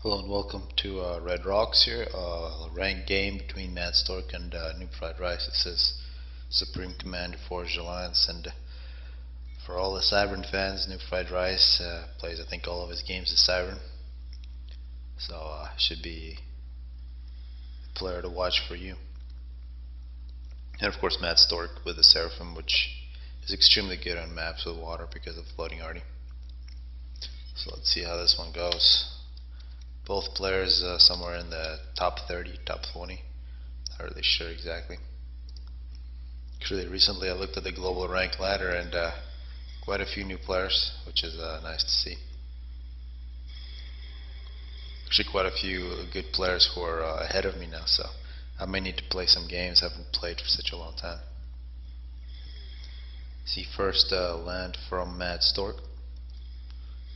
Hello and welcome to Red Rocks here, a ranked game between MadStork and NubFriedRice. This is Supreme Commander Forged Alliance, and for all the Cybern fans, NubFriedRice plays, I think, all of his games as Cybern, so should be a player to watch for you. And of course MadStork with the Seraphim, which is extremely good on maps with water because of floating arty. So let's see how this one goes. Both players somewhere in the top 30, top 20. Not really sure exactly. Actually, recently I looked at the global rank ladder and quite a few new players, which is nice to see. Actually, quite a few good players who are ahead of me now, so I may need to play some games. I haven't played for such a long time. See, first land from MadStork.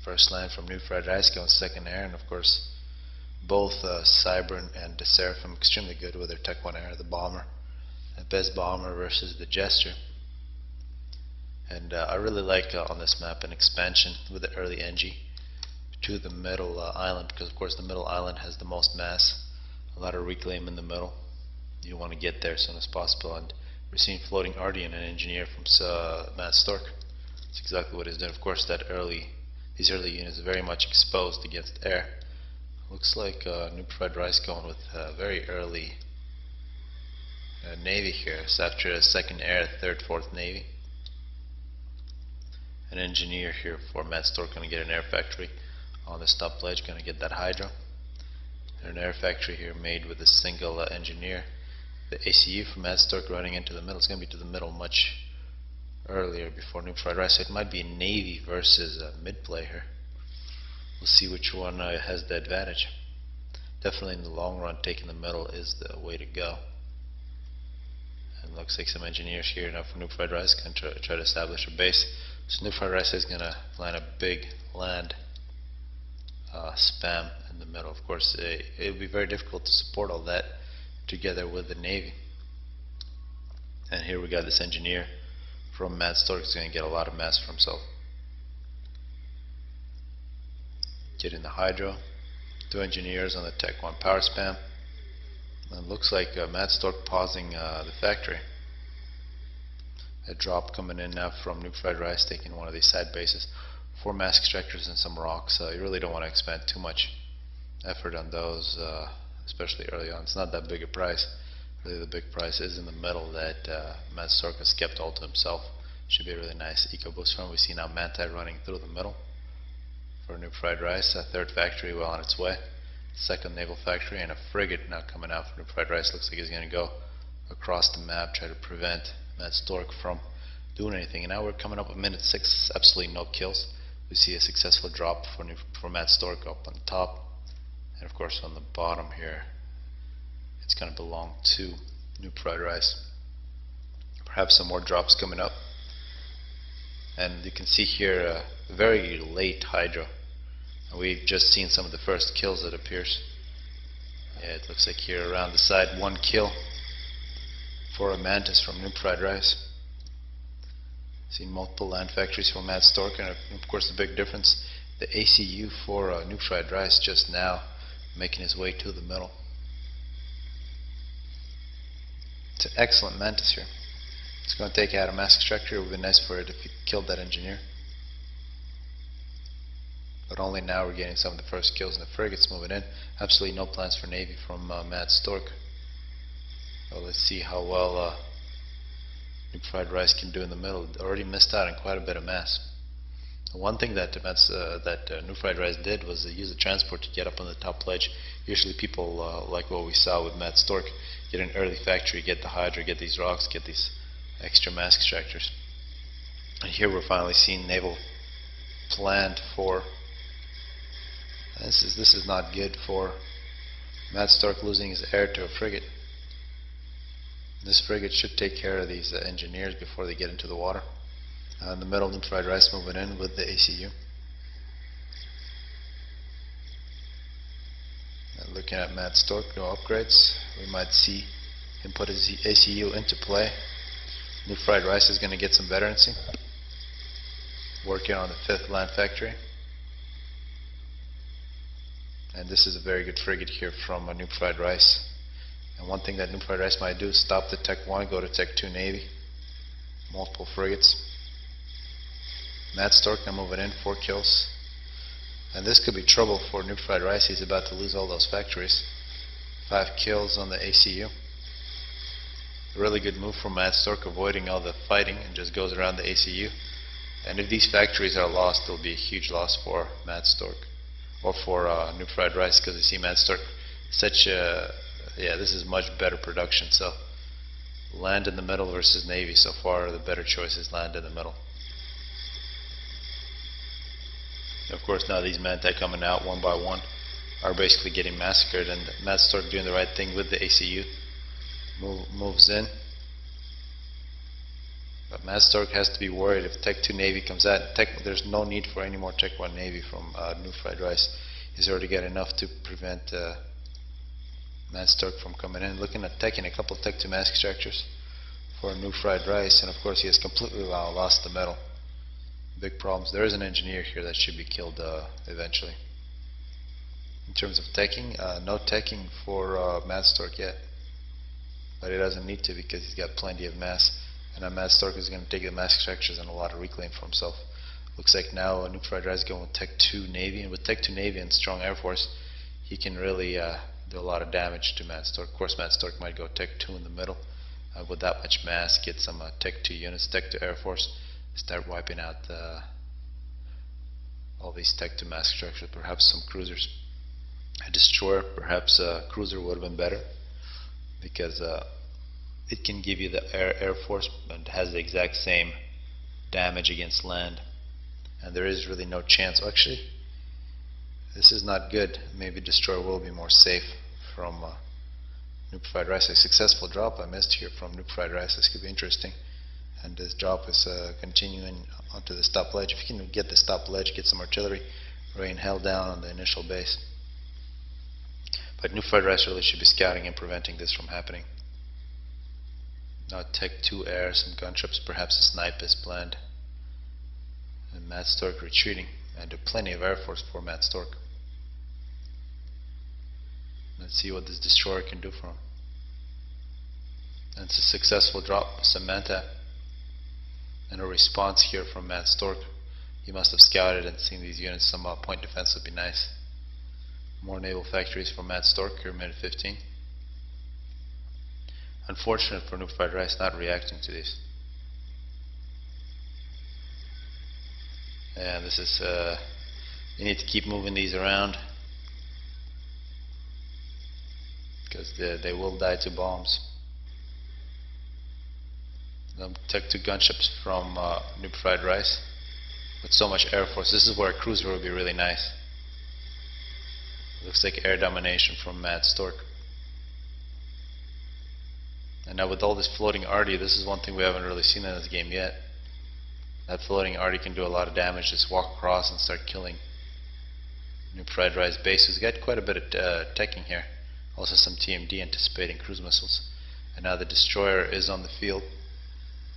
First land from NubFriedRice going second air, and of course both Cybern and the Seraphim extremely good with their Tech 1 air, the bomber. The best bomber versus the Jester. And I really like on this map an expansion with the early NG to the middle island, because of course the middle island has the most mass, a lot of reclaim in the middle. You want to get there as soon as possible, and we're seeing floating arty and an engineer from MadStork. That's exactly what he's doing. Of course these early units are very much exposed against air. Looks like NubFriedRice going with very early Navy here. So after a second air, third, fourth Navy. An engineer here for MadStork, going to get an air factory on this top ledge, going to get that Hydra. And an air factory here made with a single engineer. The ACU from MadStork running into the middle. It's going to be to the middle much earlier before NubFriedRice. So it might be Navy versus mid play here. We'll see which one has the advantage. Definitely in the long run, taking the middle is the way to go. And looks like some engineers here now for NubFriedRice going to try to establish a base. So NubFriedRice is going to plan a big land spam in the middle. Of course, it will be very difficult to support all that together with the Navy. And here we got this engineer from MadStork. Is going to get a lot of mass for himself. Getting the Hydro, two engineers on the Tech 1 power spam. And it looks like MadStork pausing the factory. A drop coming in now from NubFriedRice, taking one of these side bases. 4 mass extractors and some rocks. You really don't want to expend too much effort on those, especially early on. It's not that big a price. Really the big price is in the middle that MadStork has kept all to himself. Should be a really nice eco boost from. We see now Manti running through the middle. For NubFriedRice, a third factory well on its way, second naval factory, and a frigate now coming out for NubFriedRice. Looks like he's going to go across the map, try to prevent MadStork from doing anything. And now we're coming up at minute 6, absolutely no kills. We see a successful drop for MadStork up on top, and of course on the bottom here, it's going to belong to NubFriedRice. Perhaps some more drops coming up, and you can see here a very late Hydra. We've just seen some of the first kills, it appears. Yeah, it looks like here around the side, 1 kill for a Mantis from NubFriedRice. Seen multiple land factories for MadStork, and of course the big difference, the ACU for NubFriedRice just now making his way to the middle. It's an excellent Mantis here. It's going to take out a mass extractor. It would be nice for it if he killed that engineer. But only now we're getting some of the first kills, and the frigates moving in. Absolutely no plans for Navy from MadStork. Well, let's see how well NubFriedRice can do in the middle. Already missed out on quite a bit of mass. One thing that NubFriedRice did was use the transport to get up on the top ledge. Usually people like what we saw with MadStork, get an early factory, get the Hydra, get these rocks, get these extra mass extractors. And here we're finally seeing naval planned for. This is not good for MadStork losing his air to a frigate. This frigate should take care of these engineers before they get into the water. In the middle, NubFriedRice moving in with the ACU. Looking at MadStork, no upgrades. We might see him put his ACU into play. NubFriedRice is going to get some veterancy. Working on the 5th land factory. And this is a very good frigate here from NubFriedRice. And one thing that NubFriedRice might do is stop the Tech 1, go to Tech 2 Navy. Multiple frigates. MadStork now moving in, 4 kills. And this could be trouble for NubFriedRice. He's about to lose all those factories. 5 kills on the ACU. A really good move from MadStork, avoiding all the fighting and just goes around the ACU. And if these factories are lost, it'll be a huge loss for MadStork or for NubFriedRice, because you see MadStork such a this is much better production. So land in the middle versus Navy, so far the better choice is land in the middle. Of course, now these Mantech coming out one by one are basically getting massacred, and MadStork doing the right thing with the ACU. Moves in. But MadStork has to be worried if Tech 2 Navy comes out. There's no need for any more Tech 1 Navy from NubFriedRice. He's already got enough to prevent MadStork from coming in. Looking at teching a couple of Tech 2 mass extractors for NubFriedRice, and of course he has completely lost the metal. Big problems. There is an engineer here that should be killed eventually. In terms of teching, no teching for MadStork yet, but he doesn't need to because he's got plenty of mass, and MadStork is going to take the mass extractors and a lot of reclaim for himself. Looks like now NubFriedRice is going with Tech 2 Navy, and with Tech 2 Navy and strong Air Force, he can really do a lot of damage to MadStork. Of course, MadStork might go Tech 2 in the middle with that much mass, get some Tech 2 units, Tech 2 Air Force, start wiping out all these Tech 2 mass extractors, perhaps some cruisers. A destroyer, perhaps a cruiser would have been better, because it can give you the Air Force and has the exact same damage against land, and there is really no chance. Actually, this is not good. Maybe destroyer will be more safe from NubFriedRice. A successful drop I missed here from NubFriedRice. This could be interesting, and this drop is continuing onto the stop ledge. If you can get the stop ledge, get some artillery, rain hell down on the initial base. But NubFriedRice really should be scouting and preventing this from happening. Now Tech 2 Air, some gunships, perhaps a snipe is planned. And MadStork retreating, and plenty of Air Force for MadStork. Let's see what this destroyer can do for him. And it's a successful drop, Samantha. And a response here from MadStork. He must have scouted and seen these units. Some point defense would be nice. More naval factories for MadStork here, minute 15. Unfortunate for NubFriedRice not reacting to these. And this is, you need to keep moving these around, because they will die to bombs. Tech 2 gunships from NubFriedRice with so much Air Force. This is where a cruiser would be really nice. Looks like air domination from MadStork. And now with all this floating arty, this is one thing we haven't really seen in this game yet. That floating arty can do a lot of damage. Just walk across and start killing NubFriedRice base. He's got quite a bit of teching here. Also some TMD anticipating cruise missiles. And now the destroyer is on the field.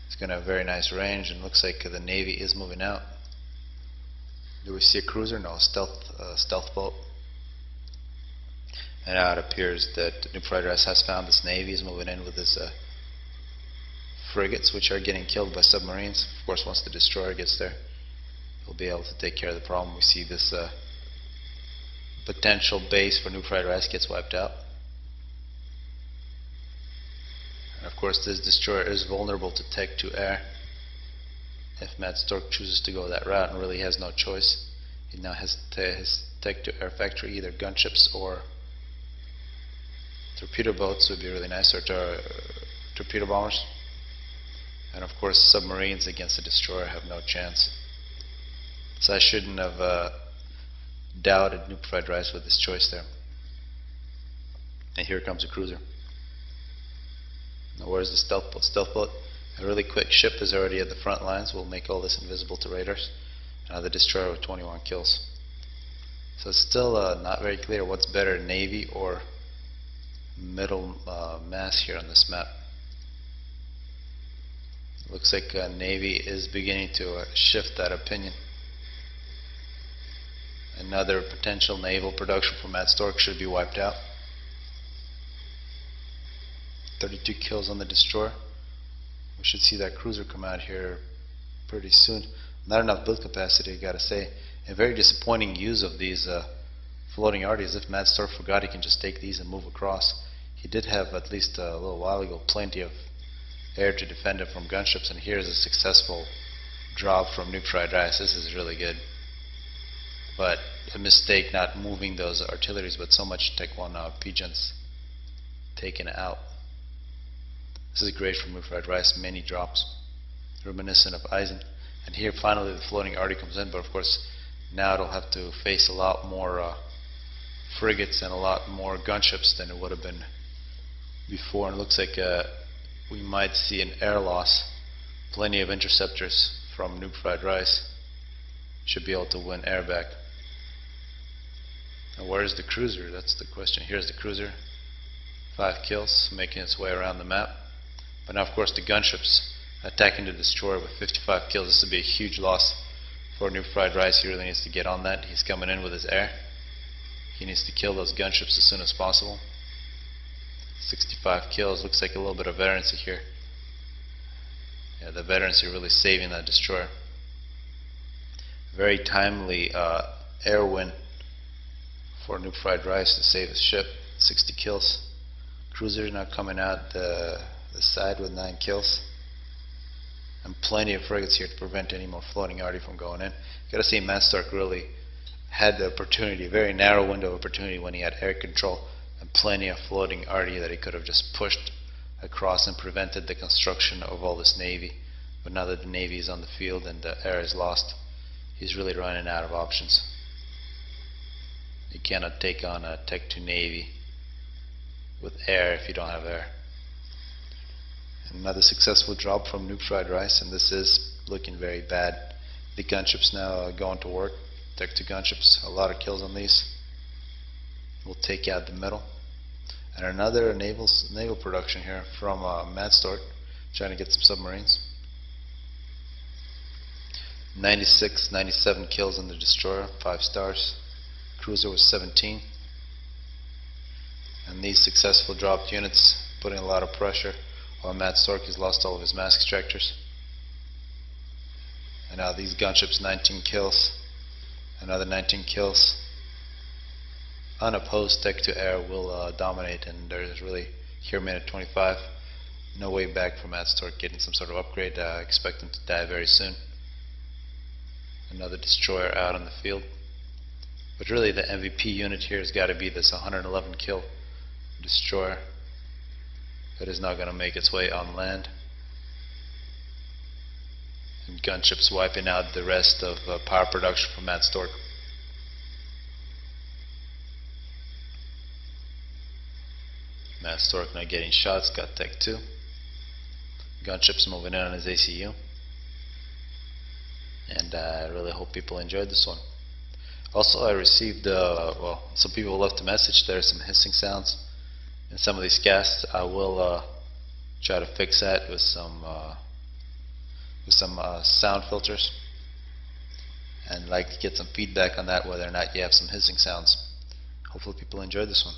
It's going to have very nice range, and looks like the Navy is moving out. Do we see a cruiser? No, stealth boat. And now it appears that NubFriedRice has found this Navy, is moving in with his frigates, which are getting killed by submarines. Of course, once the destroyer gets there, he'll be able to take care of the problem. We see this potential base for NubFriedRice gets wiped out. And of course, this destroyer is vulnerable to Tech 2 Air. If MadStork chooses to go that route and really has no choice, he now has his Tech 2 Air factory, either gunships or torpedo boats would be really nice, or torpedo bombers. And of course, submarines against the destroyer have no chance. So I shouldn't have doubted NubFriedRice with this choice there. And here comes a cruiser. Now where's the stealth boat? Stealth boat, a really quick ship, is already at the front lines. Will make all this invisible to raiders. Now the destroyer with 21 kills. So it's still not very clear what's better, Navy or middle mass here on this map. Looks like Navy is beginning to shift that opinion. Another potential naval production for MadStork should be wiped out. 32 kills on the destroyer. We should see that cruiser come out here pretty soon. Not enough build capacity, I gotta say. A very disappointing use of these floating arties. If MadStork forgot he can just take these and move across. He did have, at least a little while ago, plenty of air to defend him from gunships, and here's a successful drop from NubFriedRice. This is really good. But a mistake not moving those artilleries, but so much Tech 1 pigeons taken out. This is great from NubFriedRice, many drops, reminiscent of Eisen. And here finally the floating arty comes in, but of course now it'll have to face a lot more frigates and a lot more gunships than it would have been before. And it looks like we might see an air loss. Plenty of interceptors from NubFriedRice should be able to win air back. Now where's the cruiser? That's the question. Here's the cruiser. 5 kills, making its way around the map. But now of course the gunships attacking the destroyer with 55 kills. This would be a huge loss for NubFriedRice. He really needs to get on that. He's coming in with his air. He needs to kill those gunships as soon as possible. 65 kills. Looks like a little bit of veterancy here. Yeah, the veterancy really saving that destroyer. Very timely air win for NubFriedRice to save his ship. 60 kills. Cruiser now coming out the side with 9 kills. And plenty of frigates here to prevent any more floating arty from going in. You gotta say MadStork really had the opportunity, a very narrow window of opportunity when he had air control and plenty of floating arty that he could have just pushed across and prevented the construction of all this navy. But now that the navy is on the field and the air is lost, he's really running out of options. You cannot take on a Tech 2 navy with air if you don't have air. Another successful drop from NubFriedRice, and this is looking very bad. The gunships now going to work. Tech 2 gunships, a lot of kills on these. We'll take out the middle. And another naval production here from MadStork, trying to get some submarines. 96, 97 kills on the destroyer, 5 stars. Cruiser was 17. And these successful dropped units putting a lot of pressure while MadStork has lost all of his mask extractors. And now these gunships, 19 kills. Another 19 kills. Unopposed Tech 2 air will dominate, and there's really here minute 25. No way back for MadStork getting some sort of upgrade. Expect him to die very soon. Another destroyer out on the field. But really the MVP unit here has got to be this 111 kill destroyer. It is not going to make its way on land. And gunships wiping out the rest of power production from MadStork. MadStork not getting shots, got Tech 2. Gunships moving in on his ACU. And I really hope people enjoyed this one. Also, I received, well, some people left a message. There are some hissing sounds in some of these casts. I will try to fix that with some sound filters, and like to get some feedback on that, whether or not you have some hissing sounds. Hopefully people enjoyed this one.